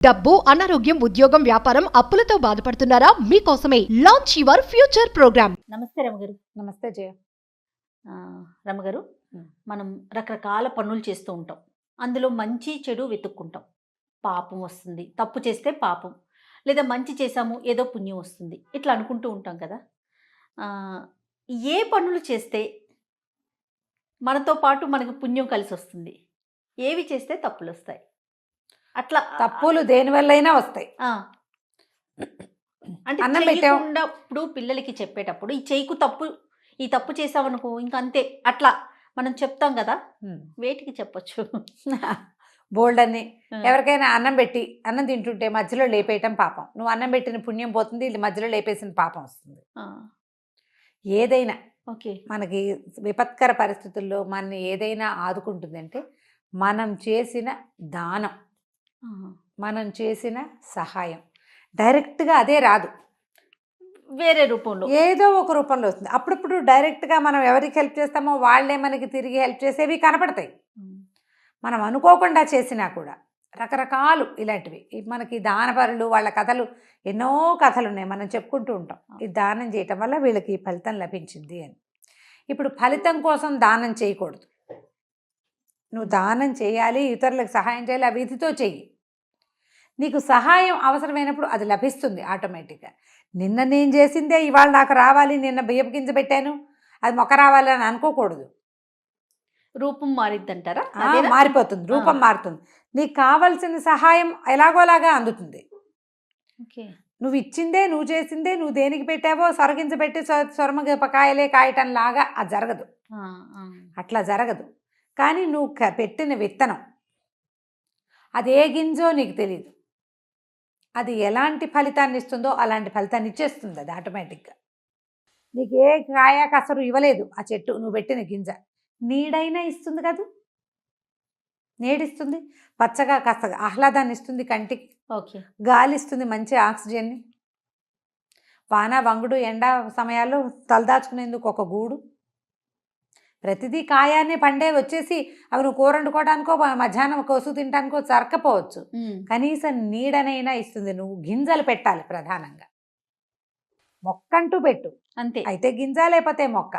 డబ్బు, అనారోగ్యం, ఉద్యోగం, వ్యాపారం, అప్పులతో బాధపడుతున్నారా? మీకోసమే లాంచ్ యువర్ ఫ్యూచర్ ప్రోగ్రామ్. నమస్తే రమగారు. నమస్తే జయ. రమగారు, ఉమ్. మనం రకరకాల పనులు చేస్తూ ఉంటాం. అందులో మంచి చెడు వెతుక్కుంటాం. పాపం వస్తుంది, తప్పు చేస్తే పాపం, లేదా మంచి చేసాము ఏదో పుణ్యం వస్తుంది, ఇట్లా అనుకుంటూ ఉంటాం కదా. ఆ, ఏ పనులు చేస్తే మనతో పాటు మనకు పుణ్యం కలిసి వస్తుంది, ఏవి చేస్తే తప్పులు వస్తాయి? అట్లా తప్పులు దేని వల్ల అయినా వస్తాయి. అంటే అన్నం చేయకుండా పిల్లలకి చెప్పేటప్పుడు ఈ తప్పు చేసామనుకో ఇంక అంతే, అట్లా మనం చెప్తాం కదా. వేటికి చెప్పొచ్చు? బోల్డ్ అన్ని. ఎవరికైనా అన్నం తింటుంటే మధ్యలో లేపేయటం పాపం. నువ్వు అన్నం పెట్టిన పుణ్యం పోతుంది, మధ్యలో లేపేసిన పాపం వస్తుంది. ఏదైనా ఓకే, మనకి విపత్కర పరిస్థితుల్లో మన ఏదైనా ఆదుకుంటుంది అంటే మనం చేసిన దానం, మనం చేసిన సహాయం. డైరెక్ట్గా అదే రాదు, వేరే రూపంలో ఏదో ఒక రూపంలో వస్తుంది. అప్పుడప్పుడు డైరెక్ట్గా మనం ఎవరికి హెల్ప్ చేస్తామో వాళ్ళే మనకి తిరిగి హెల్ప్ చేసేవి కనపడతాయి. మనం అనుకోకుండా చేసినా కూడా రకరకాలు ఇలాంటివి. మనకి దానపరులు వాళ్ళ కథలు, ఎన్నో కథలు ఉన్నాయి, మనం చెప్పుకుంటూ ఉంటాం. ఈ దానం చేయటం వల్ల వీళ్ళకి ఫలితం లభించింది అని. ఇప్పుడు ఫలితం కోసం దానం చేయకూడదు. నువ్వు దానం చేయాలి, ఇతరులకు సహాయం చేయాలి, ఆ విధితో చెయ్యి. నీకు సహాయం అవసరమైనప్పుడు అది లభిస్తుంది ఆటోమేటిక్గా. నిన్న నేను చేసిందే ఇవాళ నాకు రావాలి, నిన్న బియ్యపు గింజ పెట్టాను అది మొక్క రావాలి అని అనుకోకూడదు. రూపం మారిద్దంటారా? మారిపోతుంది, రూపం మారుతుంది. నీకు కావాల్సిన సహాయం ఎలాగోలాగా అందుతుంది. నువ్వు ఇచ్చిందే, నువ్వు చేసిందే, నువ్వు దేనికి పెట్టావో సొరగించబెట్టి సొరమకాయలే కాయటం లాగా అది జరగదు, అట్లా జరగదు. కానీ నువ్వు పెట్టిన విత్తనం అది ఏ గింజో నీకు తెలియదు, అది ఎలాంటి ఫలితాన్ని ఇస్తుందో అలాంటి ఫలితాన్ని ఇచ్చేస్తుంది అది ఆటోమేటిక్గా. నీకు ఏ కాయ కసరు ఇవ్వలేదు ఆ చెట్టు, నువ్వు పెట్టిన గింజ నీడైనా ఇస్తుంది కదా, నీడిస్తుంది, పచ్చగా కాస్త ఆహ్లాదాన్ని ఇస్తుంది కంటికి, గాలి ఇస్తుంది, మంచి ఆక్సిజన్ని. వాన వంగుడు ఎండ సమయాల్లో తలదాచుకునేందుకు ఒక గూడు. ప్రతిదీ కాయాన్ని పండే వచ్చేసి అవి నువ్వు కూర వండుకోవడానికో మధ్యాహ్నం కోసు తినడానికో సరకపోవచ్చు, కనీసం నీడనైనా ఇస్తుంది. నువ్వు గింజలు పెట్టాలి ప్రధానంగా, మొక్కంటూ పెట్టు అంతే. అయితే గింజ లేకపోతే మొక్క,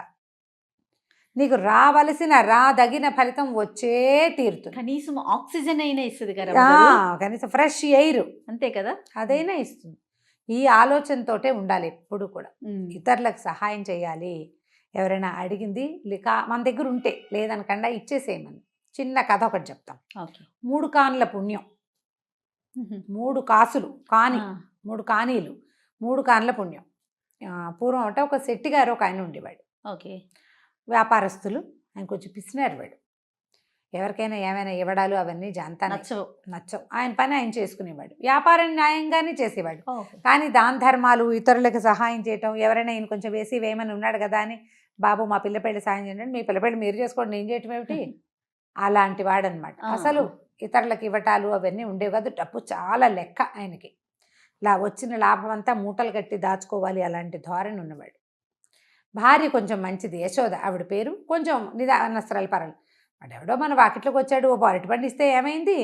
నీకు రాదగిన ఫలితం వచ్చే తీరుతుంది. కనీసం ఆక్సిజన్ అయినా ఇస్తుంది కదా, కనీసం ఫ్రెష్ ఎయిర్ అంతే కదా, అదైనా ఇస్తుంది. ఈ ఆలోచనతోటే ఉండాలి ఎప్పుడు కూడా. ఇతరులకు సహాయం చేయాలి, ఎవరైనా అడిగింది మన దగ్గర ఉంటే లేదనకుండా ఇచ్చేసేయమని. చిన్న కథ ఒకటి చెప్తాం. 3 కానుల పుణ్యం, 3 కాసులు కాని, 3 కానీలు, 3 కానుల పుణ్యం. పూర్వం అంటే ఒక శెట్టి గారు ఒక ఆయన ఉండేవాడు. వ్యాపారస్తులు, ఆయన కొంచెం పిసినారు వాడు. ఎవరికైనా ఏమైనా ఇవ్వడాలు అవన్నీ జాంతా నచ్చవు. ఆయన పని ఆయన చేసుకునేవాడు, వ్యాపారం న్యాయంగానే చేసేవాడు. కానీ దాన ధర్మాలు, ఇతరులకు సహాయం చేయటం, ఎవరైనా ఈయన కొంచెం వేయమని ఉన్నాడు కదా అని, బాబు మా పిల్లపెళ్ళి సాయం చేయండి, మీ పిల్లపెళ్ళి మీరు చేసుకోండి, నేను చేయటం ఏమిటి, అలాంటి వాడు అనమాట. అసలు ఇతరులకు ఇవ్వటాలు అవన్నీ ఉండేవి కాదు. డబ్బు చాలా లెక్క ఆయనకి, వచ్చిన లాభం అంతా మూటలు కట్టి దాచుకోవాలి, అలాంటి ధోరణి ఉన్నవాడు. భార్య కొంచెం మంచిది, యశోద ఆవిడ పేరు. కొంచెం నిదానస్త్రాలు పర్వాలేదు. వాడు ఎవడో మన వాకిట్లోకి వచ్చాడు, ఓ అరటి పండు ఇస్తే ఏమైంది,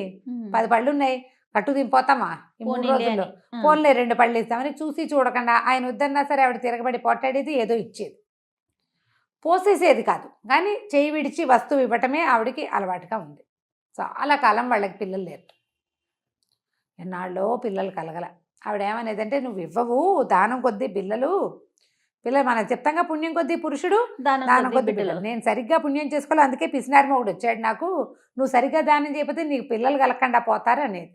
10 పళ్ళు ఉన్నాయి, కట్టు దింపోతామా ఈ 3 రోజుల్లో, ఫోన్లే 2 పళ్ళు ఇస్తామని చూసి చూడకుండా ఆయన వద్దన్నా సరే ఆవిడ తిరగబడి పొట్టాడేది, ఏదో ఇచ్చేది, పోసేసేది కాదు. కానీ చేయి విడిచి వస్తువు ఇవ్వటమే ఆవిడికి అలవాటుగా ఉంది. చాలా కాలం వాళ్ళకి పిల్లలు లేరు, ఎన్నాళ్ళో పిల్లలు కలగల. ఆవిడ ఏమనేదంటే, నువ్వు ఇవ్వవు, దానం కొద్దీ పిల్లలు మనం చెప్తాంగా, పుణ్యం కొద్దీ పురుషుడు దానం కొద్దీ పిల్లలు. నేను సరిగ్గా పుణ్యం చేసుకోవాలి, అందుకే పిసినారి ఒకడు వచ్చాడు నాకు, నువ్వు సరిగ్గా దానం చేయకపోతే నీకు పిల్లలు కలగకుండా పోతారు అనేది.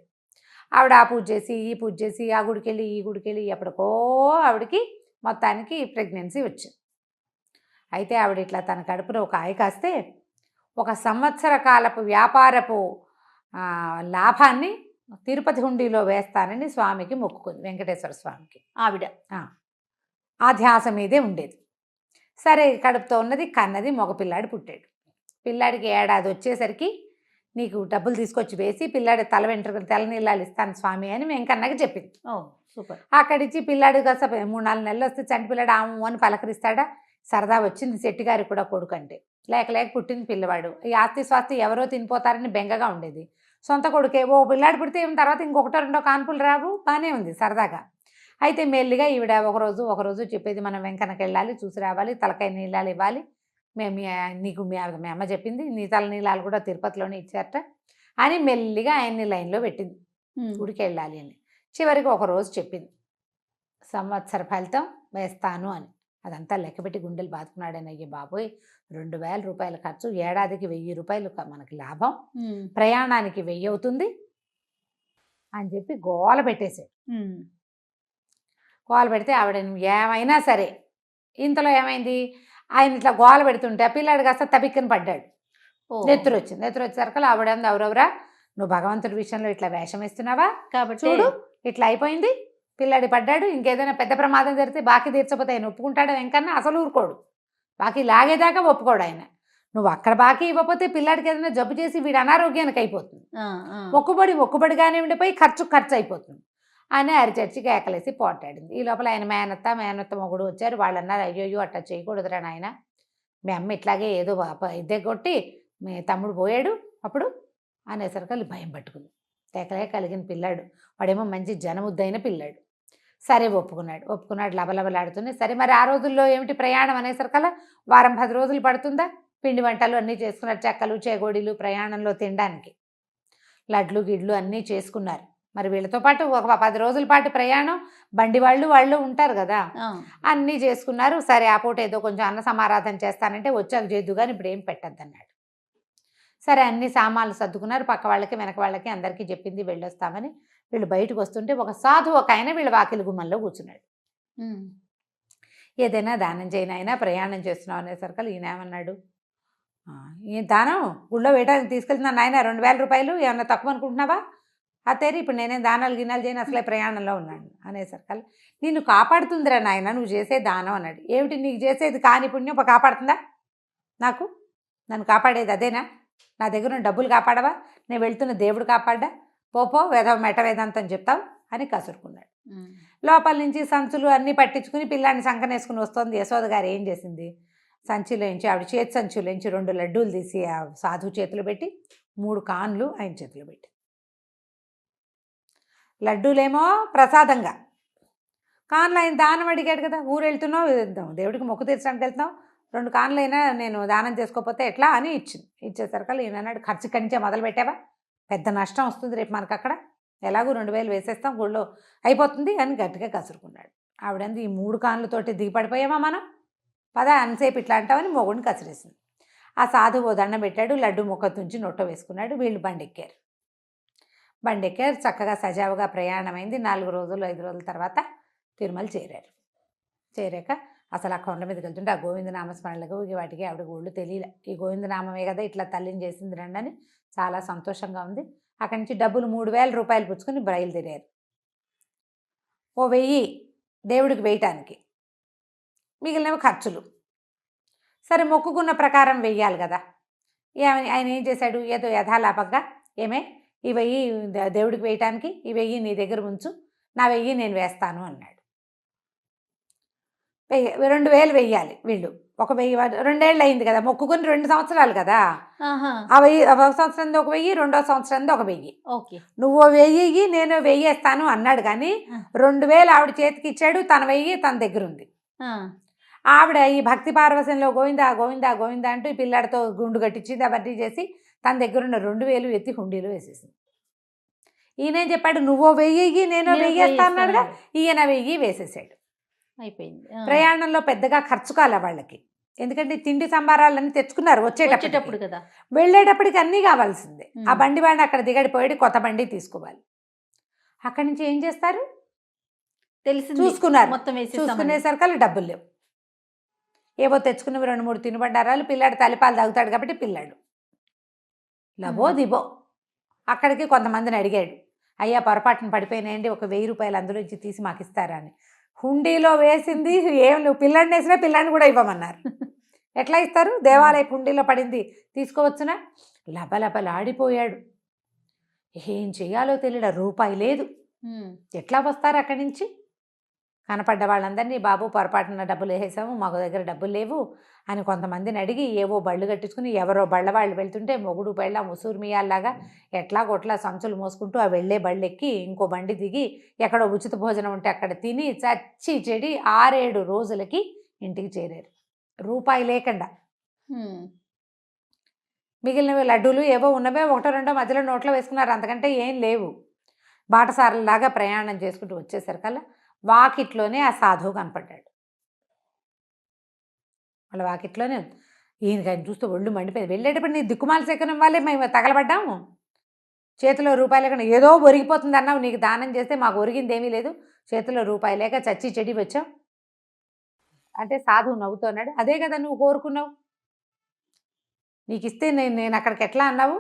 ఆవిడ ఆ పూజ చేసి ఈ పూజ చేసి ఆ గుడికి వెళ్ళి ఈ గుడికి వెళ్ళి ఎప్పటికో ఆవిడకి మొత్తానికి ప్రెగ్నెన్సీ వచ్చింది. అయితే ఆవిడ ఇట్లా తన కడుపులో ఒక ఆయ కాస్తే 1 సంవత్సర కాలపు వ్యాపారపు లాభాన్ని తిరుపతి హుండీలో వేస్తానని స్వామికి మొక్కుకుంది, వెంకటేశ్వర స్వామికి. ఆవిడ ఆ ధ్యాస మీదే ఉండేది. సరే, కడుపుతో ఉన్నది, కన్నది, మగపిల్లాడు పుట్టాడు. పిల్లాడికి ఏడాది వచ్చేసరికి నీకు డబ్బులు తీసుకొచ్చి వేసి పిల్లాడి తల వెంట్రుకలు తెల్ల నీళ్ళాలు ఇస్తాను స్వామి అని వెంకన్నకి చెప్పింది. సూపర్. అక్కడిచ్చి పిల్లాడు కాస్త 3-4 నెలలు వస్తే చంటి పిల్లాడు ఆము అని పలకరిస్తాడా. సరదా వచ్చింది శెట్టి గారికి కూడా కొడుకు అంటే, లేక పుట్టిన పిల్లవాడు. ఈ ఆస్తి స్వాస్తి ఎవరో తినిపోతారని బెంగగా ఉండేది. సొంత కొడుకే. ఓ పిల్లాడు పుడితే ఏం తర్వాత ఇంకొకటో రెండో కాన్పులు రావు, బాగానే ఉంది సరదాగా. అయితే మెల్లిగా ఈవిడ ఒకరోజు చెప్పేది, మనం వెంకన్నకి వెళ్ళాలి, చూసి రావాలి, తలకాయ నీళ్ళాలు ఇవ్వాలి, మేము నీకు మీ అమ్మ చెప్పింది, నీ తల నీళ్ళాలు కూడా తిరుపతిలోనే ఇచ్చారట అని మెల్లిగా ఆయన్ని లైన్లో పెట్టింది, గుడికి వెళ్ళాలి అని. చివరికి ఒకరోజు చెప్పింది, సంవత్సర ఫలితం వేస్తాను అని. అదంతా లెక్కపెట్టి గుండెలు బాదుకున్నాడని, అయ్యే బాబోయ్ 2000 రూపాయల ఖర్చు, ఏడాదికి 1000 రూపాయలు మనకి లాభం, ప్రయాణానికి 1000 అవుతుంది అని చెప్పి గోల పెట్టేసాడు. గోల పెడితే ఆవిడ ఏమైనా సరే, ఇంతలో ఏమైంది, ఆయన ఇట్లా గోల పెడుతుంటే ఆ పిల్లాడు కాస్త తబిక్కని పడ్డాడు, నెత్తురు వచ్చేసరికి ఆవిడ ఎవరెవరా, నువ్వు భగవంతుడి విషయంలో ఇట్లా వేషం వేస్తున్నావా, కాబట్టి చూడు ఇట్లా అయిపోయింది, పిల్లాడి పడ్డాడు, ఇంకేదైనా పెద్ద ప్రమాదం జరిగితే బాకీ తీర్చకపోతే ఆయన ఒప్పుకుంటాడు వెంకన్న, అసలు ఊరుకోడు, బాకీ లాగేదాకా ఒప్పుకోడు ఆయన. నువ్వు అక్కడ బాకీ ఇవ్వకపోతే పిల్లాడికి ఏదైనా జబ్బు చేసి వీడు అనారోగ్యానికి అయిపోతుంది, మొక్కుబడిగానే ఉండిపోయి ఖర్చు అయిపోతుంది అని అరిచర్చికి ఏకలేసి పోటాడింది. ఈ లోపల ఆయన మేనత్త మొగుడు వచ్చారు. వాళ్ళు అన్నారు, అయ్యో అట్లా చేయకూడదురా నాయన, మీ అమ్మ ఇట్లాగే ఏదో ఇదే కొట్టి మీ తమ్ముడు పోయాడు అప్పుడు అనేసరికి భయం పట్టుకుంది. ఏకలే కలిగిన పిల్లాడు, వాడేమో మంచి జనముద్దైన పిల్లాడు. సరే ఒప్పుకున్నాడు లబలబలాడుతుంది. సరే మరి ఆ రోజుల్లో ఏమిటి ప్రయాణం అనేసరికల్లా వారం 10 రోజులు పడుతుందా, పిండి వంటలు అన్నీ చేసుకున్నారు, చెక్కలు చేగోడీలు ప్రయాణంలో తినడానికి, లడ్లు గిడ్లు అన్నీ చేసుకున్నారు. మరి వీళ్ళతో పాటు ఒక 10 రోజుల పాటు ప్రయాణం, బండి వాళ్ళు ఉంటారు కదా, అన్నీ చేసుకున్నారు. సరే ఆ పూట ఏదో కొంచెం అన్న సమారాధన చేస్తానంటే వచ్చాక చేద్దు కానీ ఇప్పుడు ఏం పెట్టద్దన్నాడు. సరే అన్ని సామాన్లు సర్దుకున్నారు, పక్క వాళ్ళకి వెనక వాళ్ళకి అందరికీ చెప్పింది వెళ్ళొస్తామని. వీళ్ళు బయటకు వస్తుంటే ఒక సాధువు ఒక ఆయన వీళ్ళ వాకిలి గుమ్మంలో కూర్చున్నాడు. ఏదైనా దానం చేయనైనా ప్రయాణం చేస్తున్నావు అనేసరికి ఈయన ఏమన్నాడు, ఈ దానం గుళ్ళో వేయడానికి తీసుకెళ్తున్నాను నాయన, 2000 రూపాయలు ఏమన్నా తక్కువ అనుకుంటున్నావా, అతేరి ఇప్పుడు నేనేం దానాలు గినాలు చేయను, అసలే ప్రయాణంలో ఉన్నాను అనేసరికి నిన్ను కాపాడుతుందిరా నాయన నువ్వు చేసే దానం అన్నాడు. ఏమిటి నీకు చేసేది కాని పుణ్యం కాపాడుతుందా, నన్ను కాపాడేది అదేనా, నా దగ్గర డబ్బులు కాపాడవా, నేను వెళ్తున్న దేవుడు కాపాడ్డా, పోపో మెట వేదాంతం చెప్తావు అని కసురుకున్నాడు. లోపల నుంచి సంచులు అన్నీ పట్టించుకుని పిల్లాన్ని సంకనేసుకుని వస్తుంది. యశోద గారు ఏం చేసింది, సంచిలోంచి ఆవిడ చేతి సంచులోంచి 2 లడ్డూలు తీసి ఆ సాధువు చేతిలో పెట్టి 3 కాన్లు ఆయన చేతిలో పెట్టి, లడ్డూలేమో ప్రసాదంగా, కాన్లు ఆయన దానం అడిగాడు కదా, ఊరు వెళ్తున్నావు దేవుడికి మొక్కు తీర్చడానికి వెళ్తున్నావు, 2 కాన్లైనా నేను దానం చేసుకోకపోతే ఎట్లా అని ఇచ్చేసరికి ఈయన అన్నాడు, ఖర్చు కంచే మొదలు పెట్టావా, పెద్ద నష్టం వస్తుంది రేపు మనకు, అక్కడ ఎలాగూ 2000 వేసేస్తాం గుళ్ళో అయిపోతుంది అని గట్టిగా కసురుకున్నాడు. ఆవిడంది ఈ 3 కాన్లతోటి దిగిపడిపోయామా మనం, పద అంతసేపు ఇట్లా అంటామని మొగుడిని కసిరేసింది. ఆ సాధువు దండం పెట్టాడు, లడ్డు ముక్క తుంచి నొట్ట వేసుకున్నాడు. వీళ్ళు బండి ఎక్కారు, చక్కగా సజావుగా ప్రయాణమైంది. 4 రోజులు 5 రోజుల తర్వాత తిరుమల చేరాక అసలు ఆ కొండ మీదకి వెళ్తుంటే ఆ గోవిందనామస్మరణలకు వాటికి ఆవిడ ఒళ్ళు తెలియలే, ఈ గోవిందనామమే కదా ఇట్లా తల్లిని చేసింది రండి అని చాలా సంతోషంగా ఉంది. అక్కడి నుంచి డబ్బులు 3000 రూపాయలు పుచ్చుకొని బయలుదేరారు. ఓ 1000 దేవుడికి వేయటానికి, మిగిలినవి ఖర్చులు. సరే మొక్కుకున్న ప్రకారం వెయ్యాలి కదా, ఆయన ఏం చేశాడు, ఏదో యథాలాపంగా ఈ 1000 దేవుడికి వేయటానికి ఈ 1000 నీ దగ్గర ఉంచు, నా 1000 నేను వేస్తాను అన్నాడు. 2000 వెయ్యాలి వీళ్ళు, ఒక 1000 2 ఏళ్ళు అయింది కదా, మొక్కుకొని 2 సంవత్సరాలు కదా, ఆ 1000 ఒక సంవత్సరం ఒక 1000, 2వ సంవత్సరం ఒక 1000, నువ్వు 1000 నేను 1000 వేస్తాను అన్నాడు. కానీ 2000 ఆవిడ చేతికి ఇచ్చాడు, తన 1000 తన దగ్గర ఉంది. ఆవిడ ఈ భక్తి పార్వశంలో గోవిందా గోవిందా గోవిందా అంటూ ఈ పిల్లాడితో గుండు కట్టించింది, అవన్నీ చేసి తన దగ్గర ఉన్న 2000 ఎత్తి హుండీలో వేసేసింది. ఈయనేం చెప్పాడు, నువ్వు 1000 నేను 1000 వేస్తా అన్నాడుగా, ఈయన 1000 వేసేసాడు. అయిపోయింది. ప్రయాణంలో పెద్దగా ఖర్చు కాలే వాళ్ళకి, ఎందుకంటే తిండి సంబారాలన్నీ తెచ్చుకున్నారు వచ్చేటప్పుడు కదా, వెళ్ళేటప్పటికి అన్నీ కావాల్సిందే. ఆ బండి అక్కడ దిగడిపోయాడు, కొత్త బండి తీసుకోవాలి. అక్కడి నుంచి ఏం చేస్తారు తెలిసి చూసుకున్నారు, మొత్తం చూసుకునేసరికి డబ్బులు లేవు. ఏవో తెచ్చుకున్నవి 2-3 తినుబండారాలు, పిల్లాడు తల్లిపాలు తాగుతాడు కాబట్టి పిల్లాడు లబో దిబో. అక్కడికి కొంతమందిని అడిగాడు, అయ్యా పొరపాటున పడిపోయినాయండి, ఒక 1000 రూపాయలు అందులోంచి తీసి మాకు ఇస్తారా అని. హుండీలో వేసింది ఏం, నువ్వు పిల్లాడిని వేసినా పిల్లాడిని కూడా ఇవ్వమన్నారు. ఎట్లా ఇస్తారు, దేవాలయ హుండీలో పడింది తీసుకోవచ్చునా. లబలబలాడిపోయాడు, ఏం చెయ్యాలో తెలియదు, రూపాయి లేదు, ఎట్లా వస్తారు అక్కడి నుంచి. కనపడ్డ వాళ్ళందరినీ బాబు పొరపాటున డబ్బులు వేసేసాము, మాకు దగ్గర డబ్బులు లేవు అని కొంతమందిని అడిగి ఏవో బళ్ళు కట్టించుకుని ఎవరో బళ్ళ వాళ్ళు వెళ్తుంటే మొగుడు పెళ్ళ ముసూరు మియాల్లాగా ఎట్లా కొట్లా సంచులు మోసుకుంటూ ఆ వెళ్ళే బళ్ళు ఎక్కి ఇంకో బండి దిగి ఎక్కడో ఉచిత భోజనం ఉంటే అక్కడ తిని చచ్చి చెడి 6-7 రోజులకి ఇంటికి చేరారు, రూపాయి లేకుండా. మిగిలినవి లడ్డూలు ఏవో ఉన్నవే 1-2 మధ్యలో నోట్లో వేసుకున్నారు, అంతకంటే ఏం లేవు. బాటసారులాగా ప్రయాణం చేసుకుంటూ వచ్చేసరికల్లా వాకిట్లోనే ఆ సాధువు కనపడ్డాడు. వాళ్ళ వాకిట్లోనే ఈయనకి చూస్తే ఒళ్ళు మండిపోయింది. వెళ్ళేటప్పుడు నీ దిక్కుమాల శకనం వాళ్ళే మేము తగలబడ్డాము, చేతిలో రూపాయలు లేకుండా ఏదో ఒరిగిపోతుంది అన్నావు, నీకు దానం చేస్తే మాకు ఒరిగింది ఏమీ లేదు, చేతిలో రూపాయి లేక చచ్చి చెడి వచ్చావు అంటే సాధువు నవ్వుతున్నాడు. అదే కదా నువ్వు కోరుకున్నావు, నీకు ఇస్తే నేను అక్కడికి ఎట్లా అన్నావు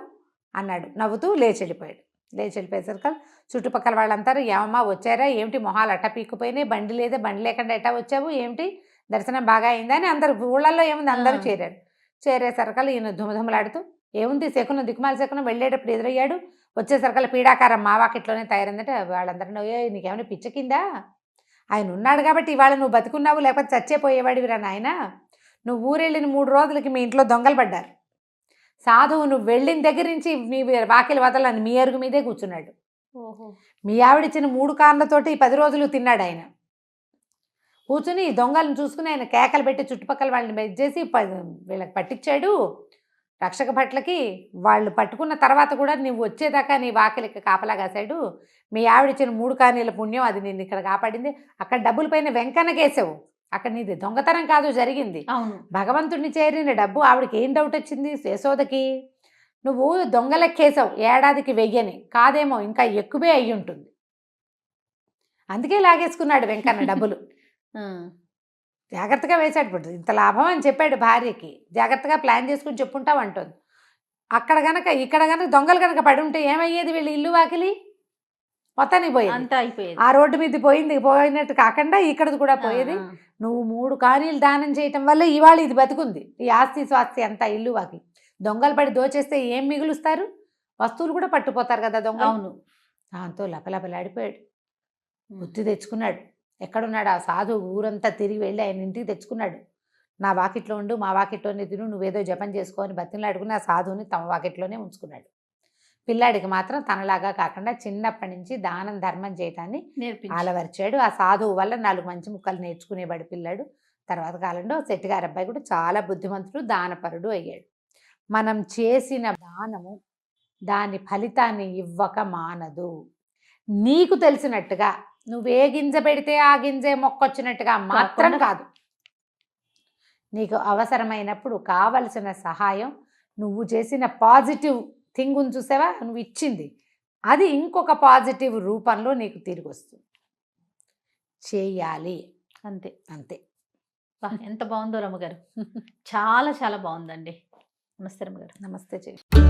అన్నాడు. నవ్వుతూ లేచి వెళ్ళిపోయాడు. లేచి వెళ్ళిపోయేసరికి చుట్టుపక్కల వాళ్ళంతా ఏమమ్మా వచ్చారా ఏమిటి, మొహాలు అట్ట పీక్కుపోయినాయి, బండి లేదా, బండి లేకుండా ఎట్టా వచ్చావు ఏమిటి, దర్శనం బాగా అయిందా అని అందరు ఊళ్ళల్లో ఏముంది అందరూ చేరారు. చేరేసరికల్ ఈయన ధుమధుమలాడుతూ ఏముంది శకునం దిక్కుమాల శకునం వెళ్ళేటప్పుడు ఎదురయ్యాడు, వచ్చేసరికల్ పీడాకారం మా వాకిట్లోనే తయారైందంటే వాళ్ళందరూ నీకేమైనా పిచ్చ కిందా, ఆయన ఉన్నాడు కాబట్టి ఇవాళ నువ్వు బతుకున్నావు, లేకపోతే చచ్చేపోయేవాడివిరా నాయన, నువ్వు ఊరెళ్ళిన 3 రోజులకి మీ ఇంట్లో దొంగలు పడ్డారు, సాధువు నువ్వు వెళ్ళిన దగ్గర నుంచి మీ వాకిలి వదలని మీ అరుగు మీదే కూర్చున్నాడు, మీ ఆవిడిచ్చిన 3 కార్లతోటి 10 రోజులు తిన్నాడు ఆయన, కూర్చుని దొంగలను చూసుకుని ఆయన కేకలు పెట్టి చుట్టుపక్కల వాళ్ళని మెచ్చేసి వీళ్ళకి పట్టించాడు రక్షక భట్లకి. వాళ్ళు పట్టుకున్న తర్వాత కూడా నువ్వు వచ్చేదాకా నీ వాకిలికి కాపలా కాశాడు, మీ ఆవిడిచ్చిన 3 కానీల పుణ్యం అది నిన్ను ఇక్కడ కాపాడింది, అక్కడ డబ్బుల పైన వెంకన్నకేసావు, అక్కడ నీది దొంగతనం కాదు జరిగింది, అవును భగవంతుడిని చేరిన డబ్బు. ఆవిడకి ఏం డౌట్ వచ్చింది యశోదకి, నువ్వు దొంగలెక్కేసావు, ఏడాదికి 1000 కాదేమో ఇంకా ఎక్కువే అయ్యి ఉంటుంది, అందుకే లాగేసుకున్నాడు వెంకన్న డబ్బులు. జాగ్రత్తగా వేశాడు, ఇప్పుడు ఇంత లాభం అని చెప్పాడు భార్యకి, జాగ్రత్తగా ప్లాన్ చేసుకుని చెప్పుంటావు అంటుంది. అక్కడ గనక ఇక్కడ గనక దొంగలు కనుక పడి ఉంటే ఏమయ్యేది, వీళ్ళు ఇల్లు వాకిలి మొత్తానికి పోయేది, అంతా అయిపోయేది, ఆ రోడ్డు మీద పోయినట్టు కాకుండా ఇక్కడది కూడా పోయేది. నువ్వు 3 కానీలు దానం చేయటం వల్ల ఇవాళ ఇది బతుకుంది, ఈ ఆస్తి స్వాస్తి అంతా ఇల్లు వాకిలి. దొంగలు పడి దోచేస్తే ఏం మిగులుస్తారు, వస్తువులు కూడా పట్టుపోతారు కదా దొంగ. అవును దాంతో లపలపలాడిపోయాడు, బుద్ధి తెచ్చుకున్నాడు. ఎక్కడున్నాడు ఆ సాధువు, ఊరంతా తిరిగి వెళ్ళి ఆయన ఇంటికి తెచ్చుకున్నాడు. నా వాకిట్లో ఉండు, మా వాకిట్లోనే తిను, నువ్వేదో జపం చేసుకోని బతిలాడుకుని ఆ సాధువుని తమ వాకిట్లోనే ఉంచుకున్నాడు. పిల్లాడికి మాత్రం తనలాగా కాకుండా చిన్నప్పటి నుంచి దానం ధర్మం చేయటాన్ని అలవర్చాడు. ఆ సాధువు వల్ల 4 మంచి ముక్కలు నేర్చుకునేవాడు పిల్లాడు. తర్వాత కాలంలో శెట్టిగారి అబ్బాయి కూడా చాలా బుద్ధిమంతుడు, దానపరుడు అయ్యాడు. మనం చేసిన దానము దాని ఫలితాన్ని ఇవ్వక మానదు. నీకు తెలిసినట్టుగా నువ్వే గింజ పెడితే ఆ గింజే మొక్కొచ్చినట్టుగా మాత్రం కాదు, నీకు అవసరమైనప్పుడు కావలసిన సహాయం, నువ్వు చేసిన పాజిటివ్ థింగ్ చూసావా, నువ్వు ఇచ్చింది అది ఇంకొక పాజిటివ్ రూపంలో నీకు తిరిగి వస్తుంది, చేయాలి అంతే అంతే. ఎంత బాగుందో రమ్మగారు, చాలా చాలా బాగుందండి. నమస్తే రమ్మగారు. నమస్తే చెయ్యి.